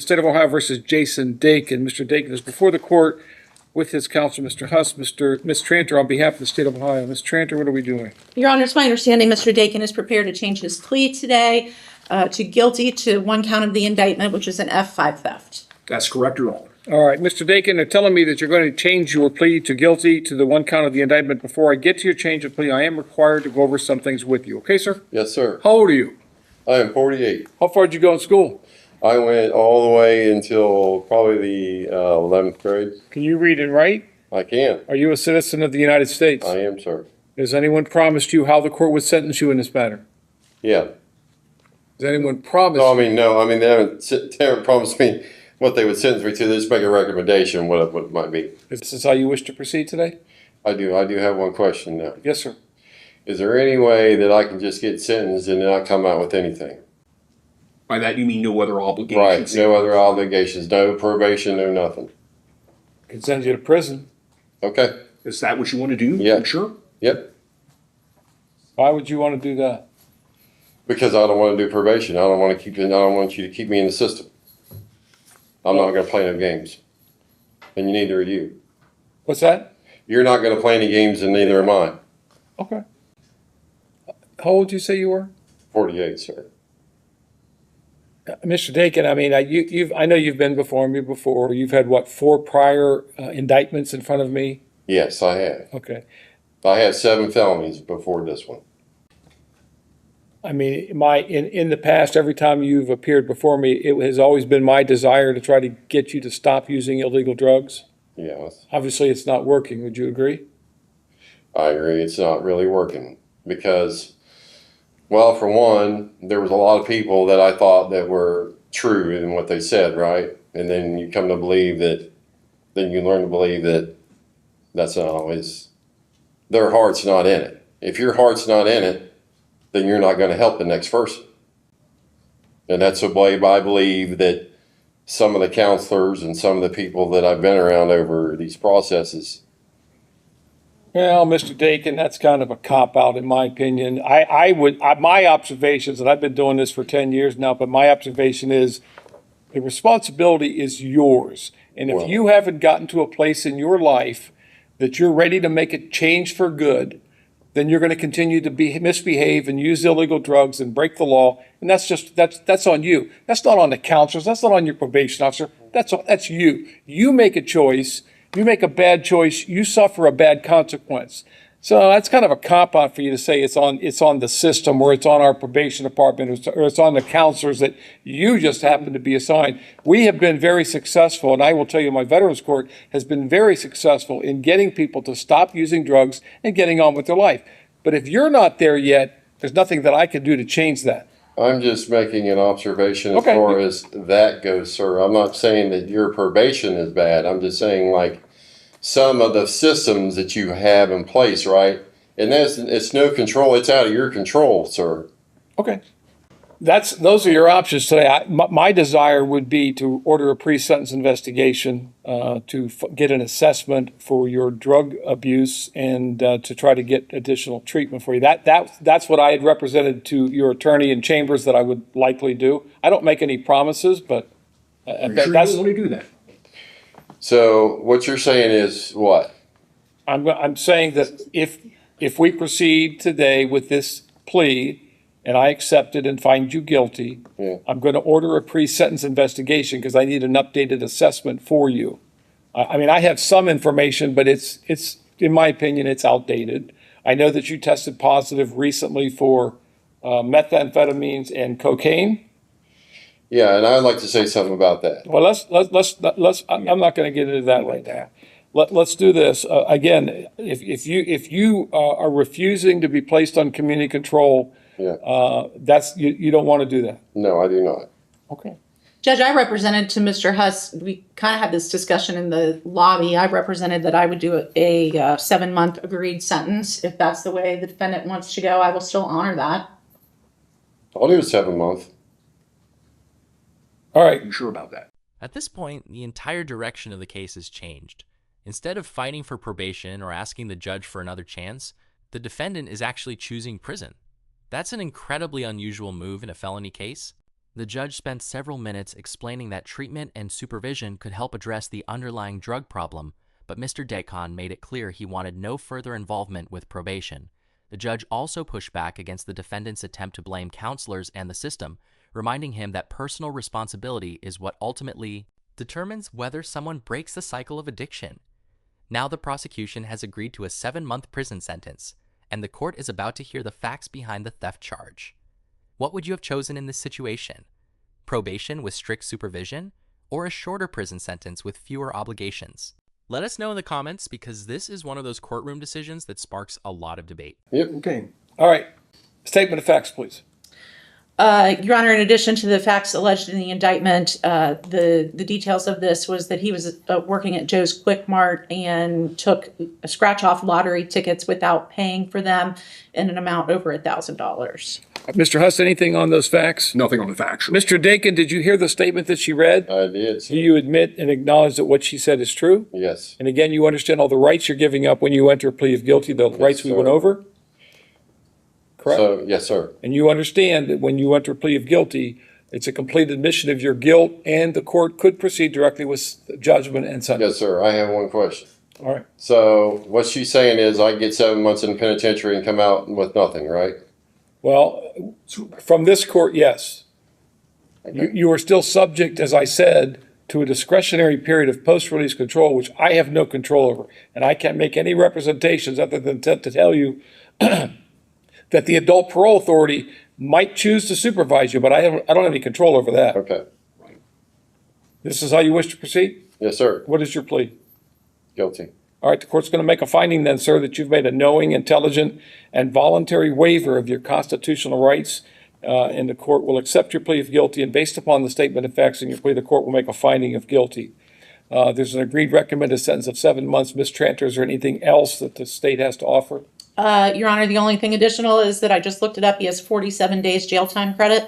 State of Ohio versus Jason Dakin. Mr. Dakin is before the court with his counsel, Mr. Huss, Ms. Tranter, on behalf of the State of Ohio. Ms. Tranter, what are we doing? Your Honor, it's my understanding Mr. Dakin is prepared to change his plea today to guilty to one count of the indictment, which is an F5 theft. That's correct, Your Honor. All right, Mr. Dakin, they're telling me that you're going to change your plea to guilty to the one count of the indictment. Before I get to your change of plea, I am required to go over some things with you. Okay, sir? Yes, sir. How old are you? I am 48. How far did you go in school? I went all the way until probably the 11th grade. Can you read and write? I can. Are you a citizen of the United States? I am, sir. Has anyone promised you how the court would sentence you in this matter? Yeah. Has anyone promised? No. I mean, they haven't promised me what they would sentence me to. They just make a recommendation what it might be. This is how you wish to proceed today? I do have one question now. Yes, sir. Is there any way that I can just get sentenced and not come out with anything? By that you mean no other obligations? Right. No other obligations. No probation. No nothing. Can send you to prison. Okay. Is that what you want to do? Yeah. Sure. Yep. Why would you want to do that? Because I don't want to do probation. I don't want you to keep me in the system. I'm not going to play no games. And neither are you. What's that? You're not going to play any games, and neither am I. Okay. How old did you say you were? 48, sir. Mr. Dakin, I mean, I know you've been before me before. You've had, what, 4 prior indictments in front of me? Yes, I have. Okay. I had 7 felonies before this one. I mean, in the past, every time you've appeared before me, it has always been my desire to try to get you to stop using illegal drugs. Yes. Obviously, it's not working. Would you agree? I agree. It's not really working because, well, for one, there was a lot of people that I thought that were true in what they said, right? And then you come to believe that, then you learn to believe that that's not always, their heart's not in it. If your heart's not in it, then you're not going to help the next person. And that's the way I believe that some of the counselors and some of the people that I've been around over these processes. Well, Mr. Dakin, that's kind of a cop-out in my opinion. My observations, and I've been doing this for 10 years now, but my observation is the responsibility is yours. And if you haven't gotten to a place in your life that you're ready to make a change for good, then you're going to continue to misbehave and use illegal drugs and break the law. And that's on you. That's not on the counselors. That's not on your probation officer. That's you. You make a choice. You make a bad choice. You suffer a bad consequence. So that's kind of a cop-out for you to say it's on the system or it's on our probation department or it's on the counselors that you just happen to be assigned. We have been very successful, and I will tell you my Veterans Court has been very successful in getting people to stop using drugs and getting on with their life. But if you're not there yet, there's nothing that I can do to change that. I'm just making an observation as far as that goes, sir. I'm not saying that your probation is bad. I'm just saying, like, some of the systems that you have in place, right? And it's no control. It's out of your control, sir. Okay. Those are your options today. My desire would be to order a pre-sentence investigation to get an assessment for your drug abuse and to try to get additional treatment for you. That's what I had represented to your attorney in chambers that I would likely do. I don't make any promises, but Are you sure you don't want to do that? So what you're saying is what? I'm saying that if we proceed today with this plea and I accept it and find you guilty, I'm going to order a pre-sentence investigation because I need an updated assessment for you. I mean, I have some information, but it's in my opinion, it's outdated. I know that you tested positive recently for methamphetamines and cocaine. Yeah, and I'd like to say something about that. Well, let's. I'm not going to get into that right now. Let's do this again. If you are refusing to be placed on community control, that's you don't want to do that. No, I do not. Okay. Judge, I represented to Mr. Huss, we kind of had this discussion in the lobby. I represented that I would do a 7-month agreed sentence. If that's the way the defendant wants to go, I will still honor that. I'll do a 7-month. All right. Are you sure about that? At this point, the entire direction of the case has changed. Instead of fighting for probation or asking the judge for another chance, the defendant is actually choosing prison. That's an incredibly unusual move in a felony case. The judge spent several minutes explaining that treatment and supervision could help address the underlying drug problem, but Mr. Dakin made it clear he wanted no further involvement with probation. The judge also pushed back against the defendant's attempt to blame counselors and the system, reminding him that personal responsibility is what ultimately determines whether someone breaks the cycle of addiction. Now the prosecution has agreed to a 7-month prison sentence, and the court is about to hear the facts behind the theft charge. What would you have chosen in this situation? Probation with strict supervision, or a shorter prison sentence with fewer obligations? Let us know in the comments, because this is one of those courtroom decisions that sparks a lot of debate. Yep. Okay. All right. Statement of facts, please. Your Honor, in addition to the facts alleged in the indictment, the details of this was that he was working at Joe's Quick Mart and took scratch-off lottery tickets without paying for them in an amount over $1,000. Mr. Huss, anything on those facts? Nothing on the facts. Mr. Dakin, did you hear the statement that she read? I did. Do you admit and acknowledge that what she said is true? Yes. And again, you understand all the rights you're giving up when you enter a plea of guilty, the rights we sir. went over? Correct? So, yes, sir. And you understand that when you enter a plea of guilty, it's a complete admission of your guilt, and the court could proceed directly with judgment and sentence. Yes, sir. I have one question. All right. So what she's saying is I get 7 months in penitentiary and come out with nothing, right? Well, from this court, yes. You are still subject, as I said, to a discretionary period of post-release control, which I have no control over. And I can't make any representations other than to tell you that the adult parole authority might choose to supervise you, but I don't have any control over that. Okay. This is how you wish to proceed? Yes, sir. What is your plea? Guilty. All right, the court's going to make a finding then, sir, that you've made a knowing, intelligent, and voluntary waiver of your constitutional rights, and the court will accept your plea of guilty, and based upon the statement of facts in your plea, the court will make a finding of guilty. There's an agreed recommended sentence of 7 months. Ms. Tranter, is there anything else that the state has to offer? Your Honor, the only thing additional is that I just looked it up. He has 47 days jail time credit.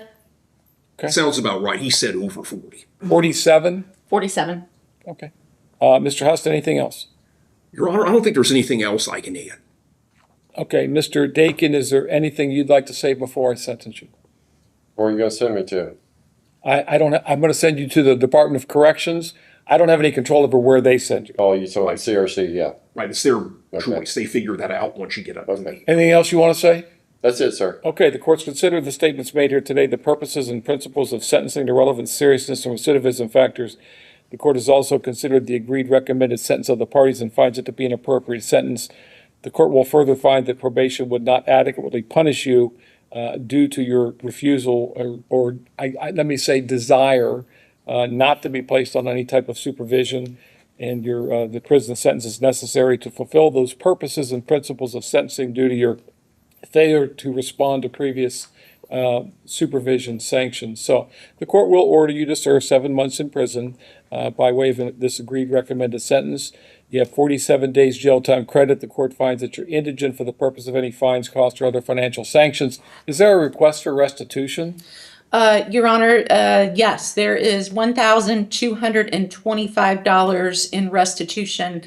Sounds about right. He said over 40. 47? 47. Okay. Mr. Hust, anything else? Your Honor, I don't think there's anything else I can add. Okay, Mr. Dakin, is there anything you'd like to say before I sentence you? Where are you going to send me to? I'm going to send you to the Department of Corrections. I don't have any control over where they send you. Oh, you saw like CRC, yeah. Right, it's their choice. They figure that out once you get up to me. Anything else you want to say? That's it, sir. Okay, the court's considered the statements made here today, the purposes and principles of sentencing, the relevant seriousness and recidivism factors. The court has also considered the agreed recommended sentence of the parties and finds it to be an appropriate sentence. The court will further find that probation would not adequately punish you due to your refusal or let me say desire not to be placed on any type of supervision, and the prison sentence is necessary to fulfill those purposes and principles of sentencing due to your failure to respond to previous supervision sanctions. So the court will order you to serve 7 months in prison by way of this agreed recommended sentence. You have 47 days jail time credit. The court finds that you're indigent for the purpose of any fines, costs, or other financial sanctions. Is there a request for restitution? Your Honor, yes, there is $1,225 in restitution.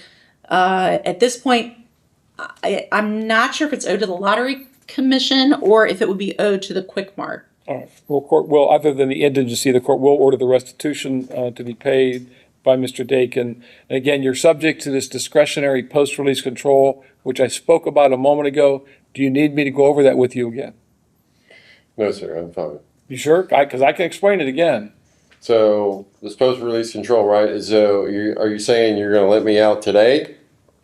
At this point, I'm not sure if it's owed to the Lottery Commission or if it would be owed to the Quick Mart. All right. Well, court will, other than the indigency, the court will order the restitution to be paid by Mr. Dakin. And again, you're subject to this discretionary post-release control, which I spoke about a moment ago. Do you need me to go over that with you again? No, sir, I'm fine. You sure? Because I can explain it again. So this post-release control, right, is are you saying you're going to let me out today?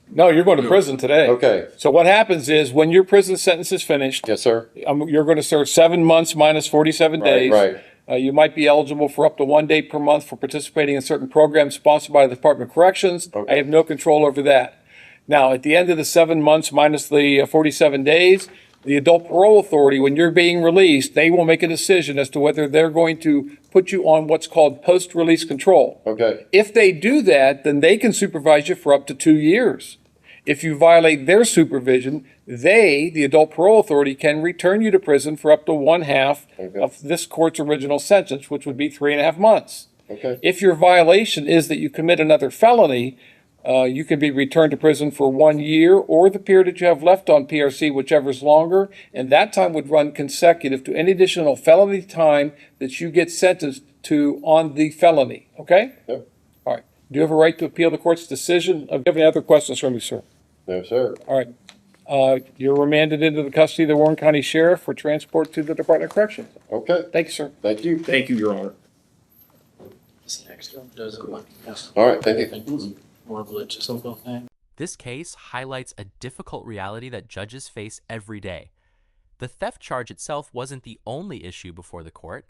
No, you're going to prison today. Okay. So what happens is when your prison sentence is finished, Yes, sir. you're going to serve 7 months minus 47 days. Right. You might be eligible for up to 1 day per month for participating in certain programs sponsored by the Department of Corrections. Okay. I have no control over that. Now, at the end of the 7 months minus the 47 days, the adult parole authority, when you're being released, they will make a decision as to whether they're going to put you on what's called post-release control. Okay. If they do that, then they can supervise you for up to 2 years. If you violate their supervision, they, the adult parole authority, can return you to prison for up to 1/2 of this court's original sentence, which would be 3.5 months. Okay. If your violation is that you commit another felony, You can be returned to prison for 1 year or the period that you have left on PRC, whichever is longer, and that time would run consecutive to any additional felony time that you get sentenced to on the felony, okay? Yep. All right. Do you have a right to appeal the court's decision? Do you have any other questions for me, sir? No, sir. All right. You're remanded into the custody of the Warren County Sheriff for transport to the Department of Corrections. Okay. Thank you, sir. Thank you. Thank you, Your Honor. All right. Thank you. This case highlights a difficult reality that judges face every day. The theft charge itself wasn't the only issue before the court.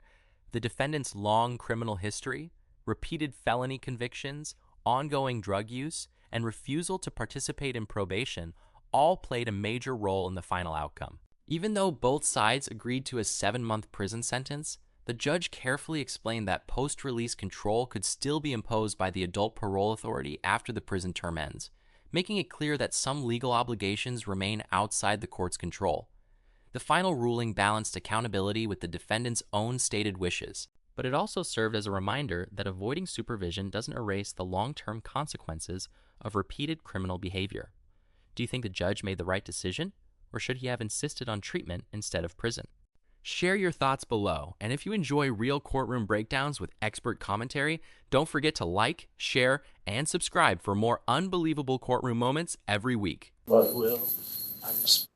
The defendant's long criminal history, repeated felony convictions, ongoing drug use, and refusal to participate in probation all played a major role in the final outcome. Even though both sides agreed to a 7-month prison sentence, the judge carefully explained that post-release control could still be imposed by the adult parole authority after the prison term ends, making it clear that some legal obligations remain outside the court's control. The final ruling balanced accountability with the defendant's own stated wishes, but it also served as a reminder that avoiding supervision doesn't erase the long-term consequences of repeated criminal behavior. Do you think the judge made the right decision, or should he have insisted on treatment instead of prison? Share your thoughts below, and if you enjoy real courtroom breakdowns with expert commentary, don't forget to like, share, and subscribe for more unbelievable courtroom moments every week. But will I just